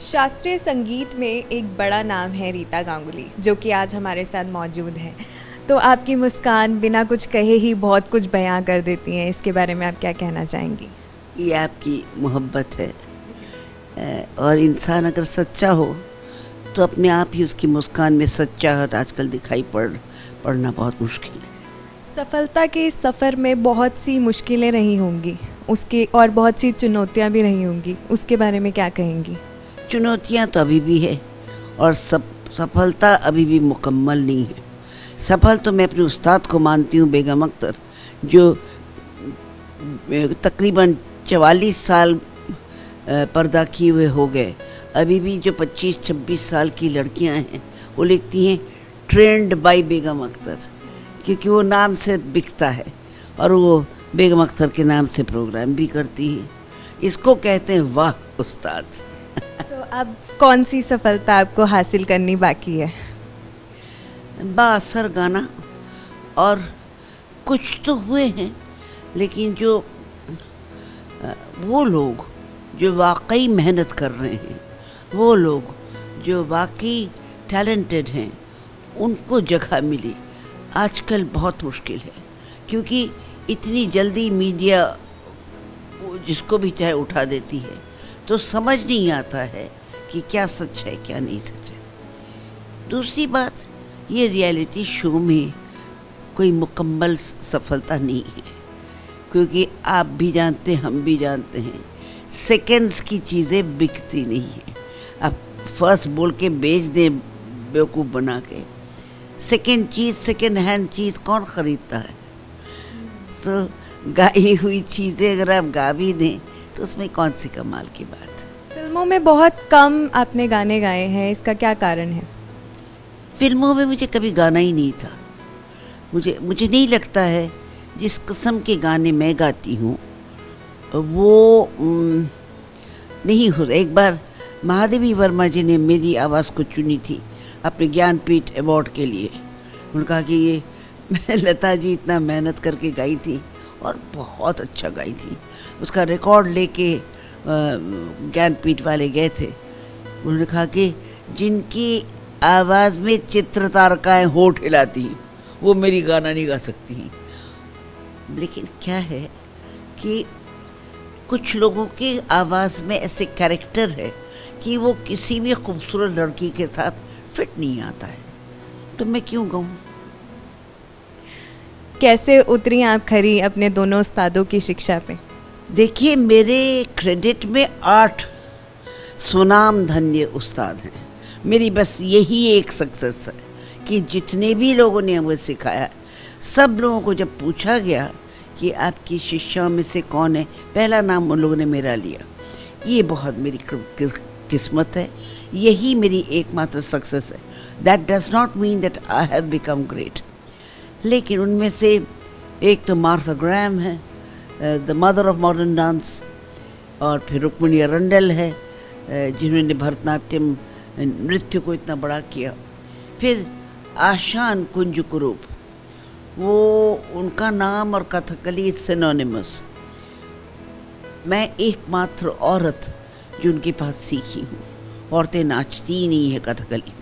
शास्त्रीय संगीत में एक बड़ा नाम है रीता गांगुली, जो कि आज हमारे साथ मौजूद हैं। तो आपकी मुस्कान बिना कुछ कहे ही बहुत कुछ बयां कर देती हैं। इसके बारे में आप क्या कहना चाहेंगी? ये आपकी मोहब्बत है, और इंसान अगर सच्चा हो तो अपने आप ही उसकी मुस्कान में सच्चाहट आजकल दिखाई पड़ना बहुत मुश्किल है। सफलता के इस सफ़र में बहुत सी मुश्किलें रही होंगी उसके, और बहुत सी चुनौतियां भी रही होंगी, उसके बारे में क्या कहेंगी? चुनौतियां तो अभी भी है, और सफलता अभी भी मुकम्मल नहीं है। सफल तो मैं अपने उस्ताद को मानती हूँ, बेगम अख्तर, जो तकरीबन 44 साल पर्दा किए हुए हो गए। अभी भी जो 25-26 साल की लड़कियां हैं वो लिखती हैं ट्रेंड बाय बेगम अख्तर, क्योंकि वो नाम से बिकता है, और वो बेगम अख्तर के नाम से प्रोग्राम भी करती हैं। इसको कहते हैं वाह उस्ताद। तो अब कौन सी सफलता आपको हासिल करनी बाकी है? बाअसर गाना, और कुछ तो हुए हैं, लेकिन जो वो लोग जो वाकई मेहनत कर रहे हैं, वो लोग जो वाकई टैलेंटेड हैं, उनको जगह मिली आजकल बहुत मुश्किल है, क्योंकि इतनी जल्दी मीडिया जिसको भी चाहे उठा देती है, तो समझ नहीं आता है कि क्या सच है क्या नहीं सच है। दूसरी बात, ये रियलिटी शो में कोई मुकम्मल सफलता नहीं है, क्योंकि आप भी जानते हैं, हम भी जानते हैं, सेकंड्स की चीज़ें बिकती नहीं हैं। आप फर्स्ट बोल के बेच दें बेवकूफ़ बना के, सेकंड चीज़, सेकंड हैंड चीज़ कौन ख़रीदता है? सो गाई हुई चीज़ें अगर आप गा भी दें तो उसमें कौन सी कमाल की बात। फिल्मों में बहुत कम आपने गाने गाए हैं, इसका क्या कारण है? फिल्मों में मुझे कभी गाना ही नहीं था। मुझे नहीं लगता है जिस किस्म के गाने मैं गाती हूँ वो नहीं होता। एक बार महादेवी वर्मा जी ने मेरी आवाज़ को चुनी थी अपने ज्ञानपीठ अवार्ड के लिए। उन्होंने कहा कि ये लता जी इतना मेहनत करके गाई थी और बहुत अच्छा गाई थी। उसका रिकॉर्ड लेके ज्ञानपीठ वाले गए थे। उन्होंने कहा कि जिनकी आवाज़ में चित्र तारकाएँ होठ हिलाती हैं वो मेरी गाना नहीं गा सकती हैं। लेकिन क्या है कि कुछ लोगों की आवाज़ में ऐसे कैरेक्टर है कि वो किसी भी खूबसूरत लड़की के साथ फिट नहीं आता है, तो मैं क्यों गाऊँ? कैसे उतरी आप खरी अपने दोनों उस्तादों की शिक्षा पे? देखिए, मेरे क्रेडिट में 8 सुनाम धन्य उस्ताद हैं। मेरी बस यही एक सक्सेस है कि जितने भी लोगों ने मुझे सिखाया, सब लोगों को जब पूछा गया कि आपकी शिष्यों में से कौन है, पहला नाम उन लोगों ने मेरा लिया। ये बहुत मेरी किस्मत है, यही मेरी एकमात्र सक्सेस है। That does not mean that I have become great. लेकिन उनमें से एक तो मार्था ग्रैम है, the mother of modern dance, और फिर रुक्मिणी अरंडल है, जिन्होंने भरतनाट्यम नृत्य को इतना बड़ा किया। फिर आशान कुंजुकुरूप, वो उनका नाम और कथकली सिनोनिमस। मैं एकमात्र औरत जो उनके पास सीखी हूँ। औरतें नाचती ही नहीं है कथकली।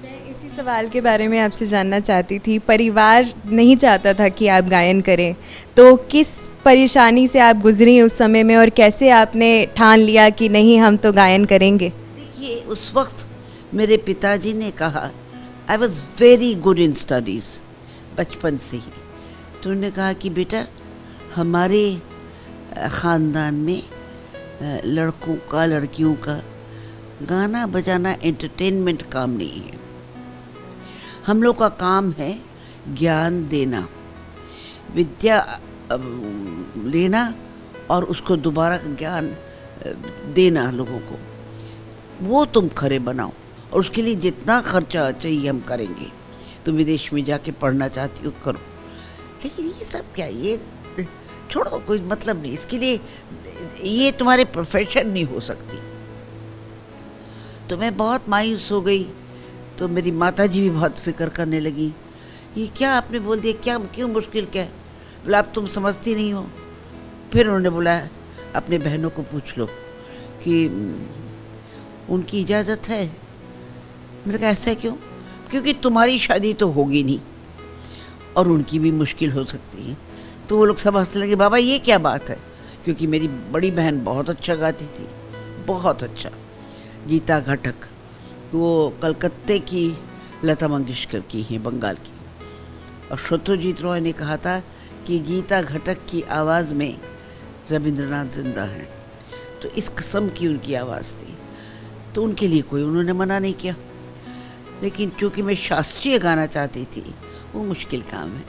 मैं इसी सवाल के बारे में आपसे जानना चाहती थी। परिवार नहीं चाहता था कि आप गायन करें, तो किस परेशानी से आप गुजरी उस समय में, और कैसे आपने ठान लिया कि नहीं हम तो गायन करेंगे? देखिए, उस वक्त मेरे पिताजी ने कहा, I was very good in studies बचपन से ही। तो उन्होंने कहा कि बेटा, हमारे ख़ानदान में लड़कों का, लड़कियों का गाना बजाना एंटरटेनमेंट काम नहीं है। हम लोग का काम है ज्ञान देना, विद्या लेना, और उसको दोबारा ज्ञान देना लोगों को। वो तुम खरे बनाओ, और उसके लिए जितना खर्चा चाहिए हम करेंगे। तुम विदेश में जाके पढ़ना चाहती हो, करो, लेकिन ये सब क्या, ये छोड़ो, कोई मतलब नहीं इसके लिए, ये तुम्हारे प्रोफेशन नहीं हो सकती। तो मैं बहुत मायूस हो गई। तो मेरी माता जी भी बहुत फिक्र करने लगी, ये क्या आपने बोल दिया, क्या क्यों मुश्किल क्या है? बोला, अब तुम समझती नहीं हो। फिर उन्होंने बोला, अपने बहनों को पूछ लो कि उनकी इजाज़त है। मैंने कहा ऐसा क्यों? क्योंकि तुम्हारी शादी तो होगी नहीं और उनकी भी मुश्किल हो सकती है। तो वो लोग सब हंसने लगे, बाबा ये क्या बात है? क्योंकि मेरी बड़ी बहन बहुत अच्छा गाती थी, बहुत अच्छा, गीता घटक, वो कलकत्ते की लता मंगेशकर की हैं, बंगाल की। और सत्यजीत रॉय ने कहा था कि गीता घटक की आवाज़ में रविंद्रनाथ जिंदा हैं। तो इस किस्म की उनकी आवाज़ थी, तो उनके लिए कोई उन्होंने मना नहीं किया। लेकिन चूँकि मैं शास्त्रीय गाना चाहती थी, वो मुश्किल काम है।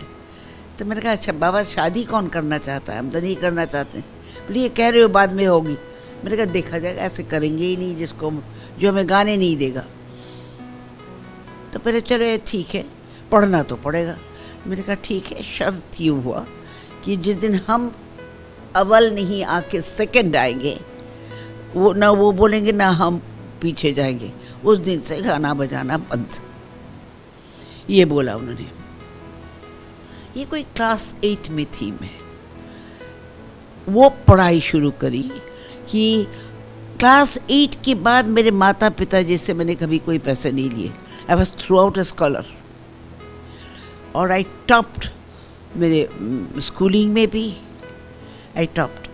तो मैंने कहा अच्छा बाबा शादी कौन करना चाहता है, हम तो नहीं करना चाहते। बोले ये कह रहे हो बाद में होगी। मैंने कहा देखा जाएगा, ऐसे करेंगे ही नहीं जिसको जो हमें गाने नहीं देगा। तो पहले चलो ये ठीक है, पढ़ना तो पड़ेगा। मैंने कहा ठीक है, शर्त यूँ हुआ कि जिस दिन हम अव्वल नहीं आके सेकंड आएंगे, वो ना वो बोलेंगे ना हम पीछे जाएंगे, उस दिन से गाना बजाना बंद। ये बोला उन्होंने। ये कोई क्लास 8 में थी मैं। वो पढ़ाई शुरू करी कि क्लास 8 के बाद मेरे माता पिता जिससे मैंने कभी कोई पैसे नहीं लिए। I was throughout a scholar और आई टॉप्ड मेरे स्कूलिंग में भी। I topped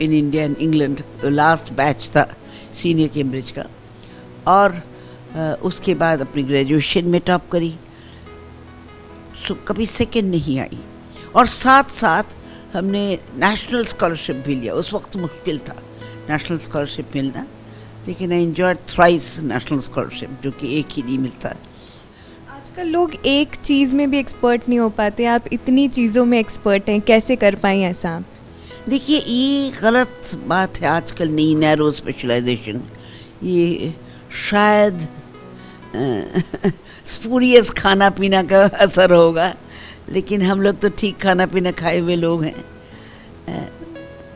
in India and England, last batch था सीनियर कैम्ब्रिज का। और उसके बाद अपनी ग्रेजुएशन में टॉप करी, सो कभी सेकंड नहीं आई। और साथ साथ हमने नेशनल स्कॉलरशिप भी लिया। उस वक्त मुश्किल था नेशनल स्कॉलरशिप मिलना, लेकिन I enjoyed thrice national scholarship, जो कि एक ही नहीं मिलता। आजकल लोग एक चीज़ में भी एक्सपर्ट नहीं हो पाते, आप इतनी चीज़ों में एक्सपर्ट हैं, कैसे कर पाई ऐसा आप? देखिए ये गलत बात है आजकल, नई नैरो स्पेशलाइजेशन। ये शायद स्पूरियस खाना पीना का असर होगा, लेकिन हम लोग तो ठीक खाना पीना खाए हुए लोग हैं।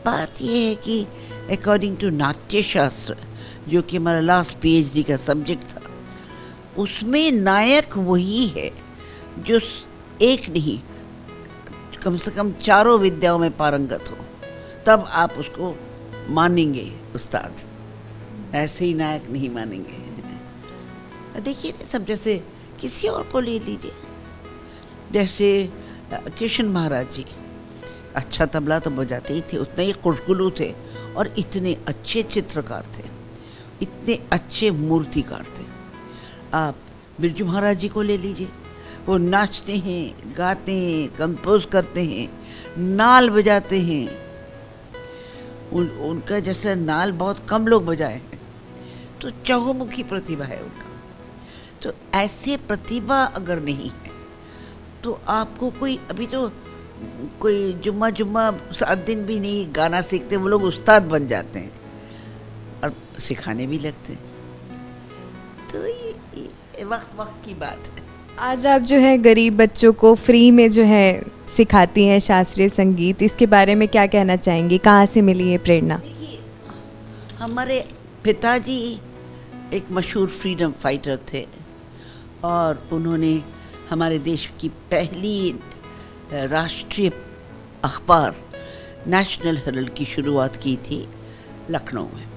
बात ये है कि अकॉर्डिंग टू नाट्य शास्त्र, जो कि हमारा लास्ट PhD का सब्जेक्ट था, उसमें नायक वही है जो एक नहीं कम से कम चारों विद्याओं में पारंगत हो, तब आप उसको मानेंगे उस्ताद। ऐसे ही नायक नहीं मानेंगे। देखिए सब, जैसे किसी और को ले लीजिए, जैसे कृष्ण महाराज जी अच्छा तबला तो बजाते ही थे, उतने ही खुशगुलू थे और इतने अच्छे चित्रकार थे, इतने अच्छे मूर्तिकार थे। आप बिरजू महाराज जी को ले लीजिए, वो नाचते हैं, गाते हैं, कंपोज करते हैं, नाल बजाते हैं। उनका जैसा नाल बहुत कम लोग बजाए हैं, तो चहुमुखी प्रतिभा है उनका। तो ऐसे प्रतिभा अगर नहीं है तो आपको कोई, अभी तो कोई जुम्मा 7 दिन भी नहीं गाना सीखते, वो लोग उस्ताद बन जाते हैं और सिखाने भी लगते हैं। तो ये वक्त की बात है। आज आप जो है गरीब बच्चों को फ्री में जो है सिखाती हैं शास्त्रीय संगीत, इसके बारे में क्या कहना चाहेंगी? कहाँ से मिली ये प्रेरणा? देखिए हमारे पिताजी एक मशहूर फ्रीडम फाइटर थे और उन्होंने हमारे देश की पहली राष्ट्रीय अखबार नेशनल हेरल्ड की शुरुआत की थी लखनऊ में।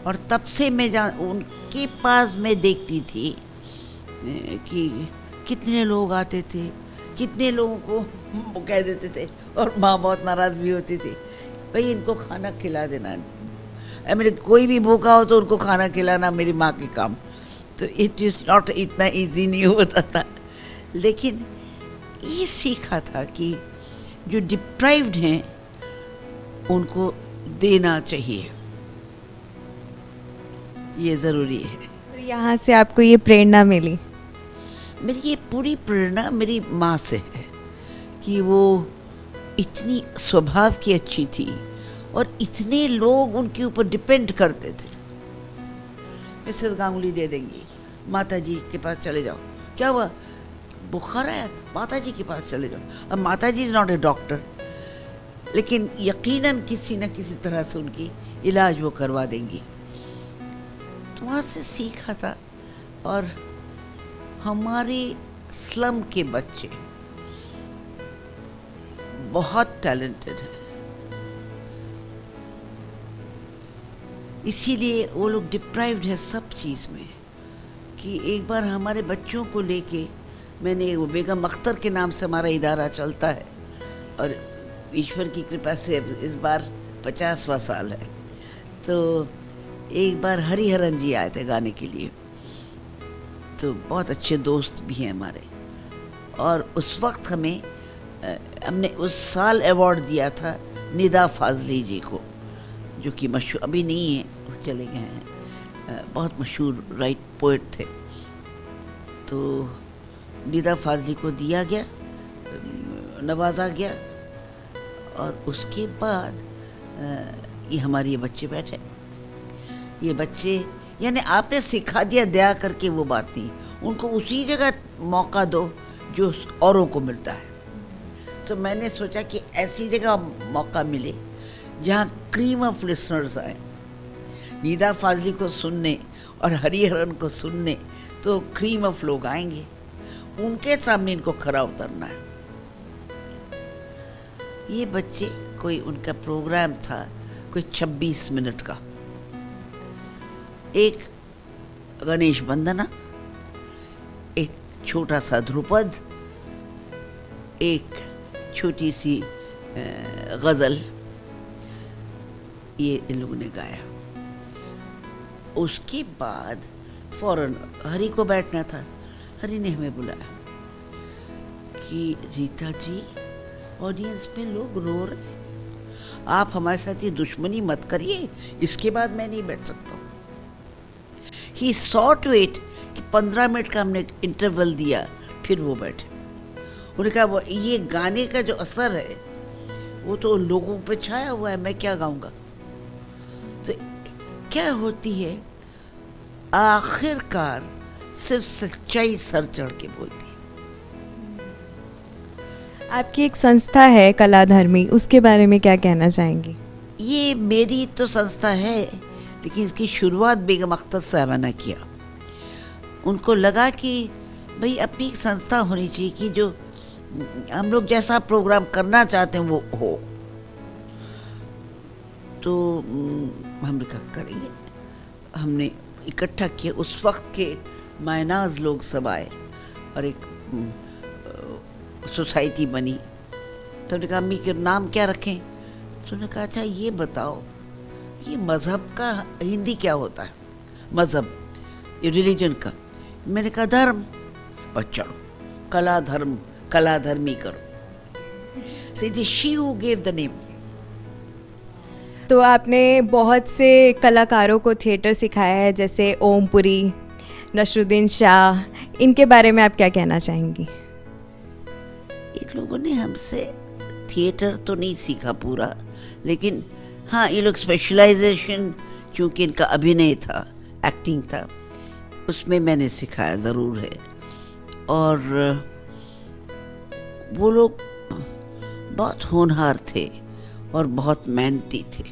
और तब से मैं उनके पास मैं देखती थी कि कितने लोग आते थे, कितने लोगों को वो कह देते थे, और माँ बहुत नाराज़ भी होती थी, भाई इनको खाना खिला देना। मेरे कोई भी भूखा हो तो उनको खाना खिलाना मेरी माँ के काम। तो इट इज़ नॉट, इतना इजी नहीं होता था, लेकिन ये सीखा था कि जो डिप्राइव्ड हैं उनको देना चाहिए, ये ज़रूरी है। तो यहाँ से आपको ये प्रेरणा मिली? मेरी ये पूरी प्रेरणा मेरी माँ से है कि वो इतनी स्वभाव की अच्छी थी और इतने लोग उनके ऊपर डिपेंड करते थे। मिसेस गांगुली दे देंगी, माता जी के पास चले जाओ, क्या हुआ, बुखार आया, माता जी के पास चले जाओ। अब माता जी इज़ नॉट ए डॉक्टर, लेकिन यकीनन किसी न किसी तरह से उनकी इलाज वो करवा देंगी। तो वहाँ से सीखा था। और हमारे स्लम के बच्चे बहुत टैलेंटेड हैं। इसीलिए वो लोग डिप्राइव्ड है सब चीज़ में। कि एक बार हमारे बच्चों को लेके मैंने, वो बेगम अख्तर के नाम से हमारा इदारा चलता है, और ईश्वर की कृपा से इस बार 50वां साल है। तो एक बार हरिहरन जी आए थे गाने के लिए, तो बहुत अच्छे दोस्त भी हैं हमारे, और उस वक्त हमने उस साल अवार्ड दिया था निदा फाजली जी को, जो कि मशहूर अभी नहीं है, वो चले गए हैं, बहुत मशहूर राइट पोएट थे। तो निदा फाजली को दिया गया, नवाजा गया, और उसके बाद ये हमारे ये बच्चे बैठे, ये बच्चे, यानी आपने सिखा दिया दया करके, वो बात नहीं, उनको उसी जगह मौका दो जो औरों को मिलता है। तो मैंने सोचा कि ऐसी जगह मौका मिले जहाँ क्रीम ऑफ लिसनर्स आए, निदा फाजली को सुनने और हरिहरन को सुनने, तो क्रीम ऑफ लोग आएंगे, उनके सामने इनको खरा उतरना है। ये बच्चे, कोई उनका प्रोग्राम था कोई 26 मिनट का, एक गणेश वंदना, एक छोटा सा ध्रुपद, एक छोटी सी गज़ल, ये इन लोगों ने गाया। उसके बाद फौरन हरी को बैठना था। हरी ने हमें बुलाया कि रीता जी, ऑडियंस में लोग रो रहे हैं, आप हमारे साथ ये दुश्मनी मत करिए, इसके बाद मैं नहीं बैठ सकता हूँ। ही सॉ टू इट कि 15 मिनट का हमने इंटरवल दिया, फिर वो बैठे। उन्होंने कहा वो ये गाने का जो असर है वो तो लोगों पे छाया हुआ है, मैं क्या गाऊंगा। तो क्या होती है, आखिरकार सिर्फ सच्चाई सर चढ़ के बोलती है। आपकी एक संस्था है कलाधर्मी, उसके बारे में क्या कहना चाहेंगी? ये मेरी तो संस्था है, लेकिन इसकी शुरुआत बेगम अख्तर साहबा ने किया। उनको लगा कि भाई अपनी एक संस्था होनी चाहिए कि जो हम लोग जैसा प्रोग्राम करना चाहते हैं वो हो। तो हमने कहा करेंगे। हमने इकट्ठा किया, उस वक्त के मायनाज लोग सब आए और एक सोसाइटी बनी। तो हमने कहा अम्मी के नाम क्या रखें? तो उन्होंने कहा अच्छा ये बताओ, ये मज़हब का हिंदी क्या होता है? मज़हब, ये रिलीजन का। मैंने कहा धर्म। और चलो कला धर्म, कला धर्मी करो। So it is she who gave the name. तो आपने बहुत से कलाकारों को थिएटर सिखाया है, जैसे ओमपुरी, नसरुद्दीन शाह, इनके बारे में आप क्या कहना चाहेंगी? इन लोगों ने हमसे थिएटर तो नहीं सीखा पूरा, लेकिन हाँ ये लोग स्पेशलाइजेशन, चूँकि इनका अभिनय था, एक्टिंग था, उसमें मैंने सिखाया ज़रूर है। और वो लोग बहुत होनहार थे और बहुत मेहनती थे,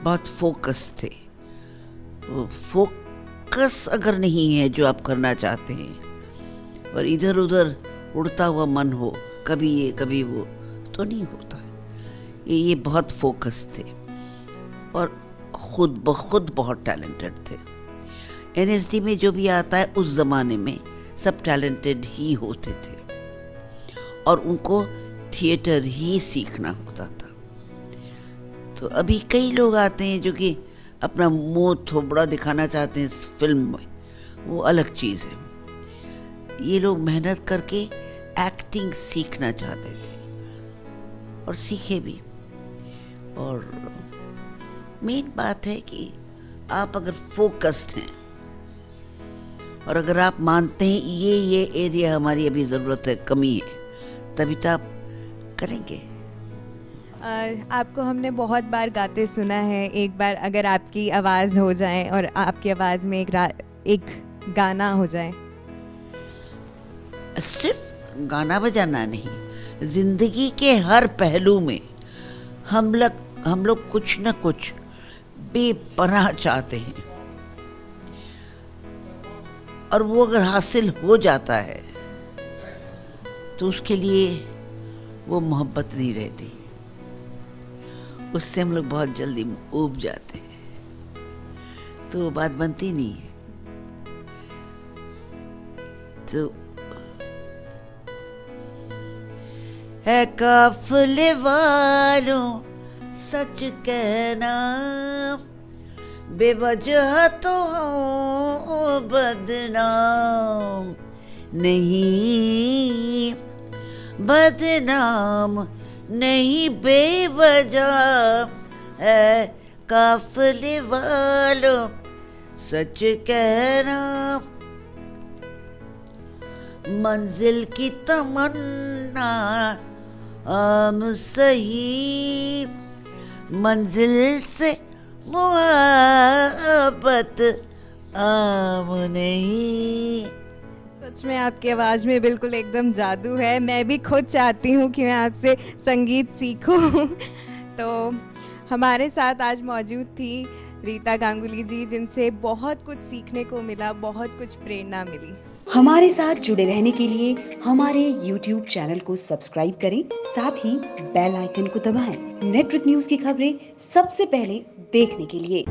बहुत फोकस थे। वो फोकस अगर नहीं है जो आप करना चाहते हैं और इधर उधर उड़ता हुआ मन हो, कभी ये कभी वो, तो नहीं होता है। ये बहुत फोकस थे और खुद ब खुद बहुत टैलेंटेड थे। एनएसडी में जो भी आता है उस ज़माने में सब टैलेंटेड ही होते थे और उनको थिएटर ही सीखना होता था। तो अभी कई लोग आते हैं जो कि अपना मुंह थोबड़ा दिखाना चाहते हैं फिल्म में, वो अलग चीज़ है। ये लोग मेहनत करके एक्टिंग सीखना चाहते थे और सीखे भी। और मेन बात है कि आप अगर फोकस्ड हैं और अगर आप मानते हैं ये एरिया हमारी अभी ज़रूरत है, कमी है, तभी तो आप करेंगे। आपको हमने बहुत बार गाते सुना है, एक बार अगर आपकी आवाज़ हो जाए और आपकी आवाज़ में एक गाना हो जाए। सिर्फ गाना बजाना नहीं, ज़िंदगी के हर पहलू में हम लोग कुछ न कुछ बेपनाह चाहते हैं और वो अगर हासिल हो जाता है तो उसके लिए वो मोहब्बत नहीं रहती, उससे हम लोग बहुत जल्दी ऊब जाते हैं। तो वो बात बनती नहीं है। तो है काफिले वालों सच कहना, बेवजह तो हो बदनाम नहीं, बदनाम नहीं बेवजह है काफिले वालों सच कहना। मंजिल की तमन्ना आम सही, मंजिल से मुहब्बत आम नहीं। सच में आपकी आवाज़ में बिल्कुल एकदम जादू है। मैं भी खुद चाहती हूँ कि मैं आपसे संगीत सीखूँ। तो हमारे साथ आज मौजूद थी रीता गांगुली जी, जिनसे बहुत कुछ सीखने को मिला, बहुत कुछ प्रेरणा मिली। हमारे साथ जुड़े रहने के लिए हमारे YouTube चैनल को सब्सक्राइब करें, साथ ही बेल आइकन को दबाएं। नेटवर्क न्यूज की खबरें सबसे पहले देखने के लिए।